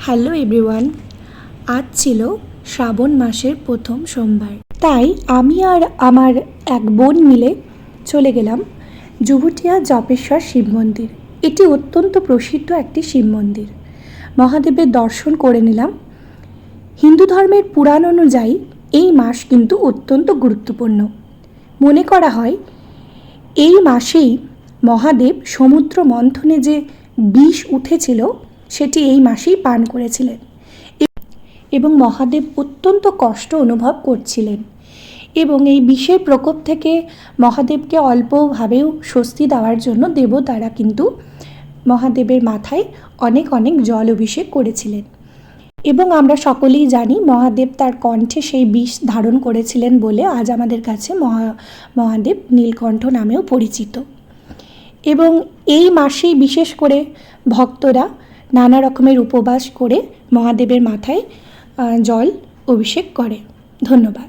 Hello everyone, আজ ছিল শ্রাবণ মাসের প্রথম সোমবার। তাই আমি আর আমার এক বোন মিলে চলে গেলাম যুবটিয়া জপেশ্বর শিব মন্দির। এটি অত্যন্ত প্রসিদ্ধ একটি শিব মন্দির। মহাদেবের দর্শন করে নিলাম। হিন্দু ধর্মের পুরাণ অনুযায়ী এই মাস কিন্তু অত্যন্ত গুরুত্বপূর্ণ। মনে করা হয় এই মাসেই মহাদেব সমুদ্র মন্থনে যে বিষ উঠেছিল সেটি এই মাসেই পান করেছিলেন এবং মহাদেব অত্যন্ত কষ্ট অনুভব করছিলেন এবং এই বিষের প্রকোপ থেকে মহাদেবকে অল্পভাবেও স্বস্তি দেওয়ার জন্য দেবতারা কিন্তু মহাদেবের মাথায় অনেক অনেক জল অভিষেক করেছিলেন এবং আমরা সকলেই জানি মহাদেব তার কণ্ঠে সেই বিষ ধারণ করেছিলেন বলে আজ আমাদের কাছে মহাদেব নীলকণ্ঠ নামেও পরিচিত। এবং এই মাসেই বিশেষ করে ভক্তরা নানা রকমের উপবাস করে মহাদেবের মাথায় জল অভিষেক করে। ধন্যবাদ।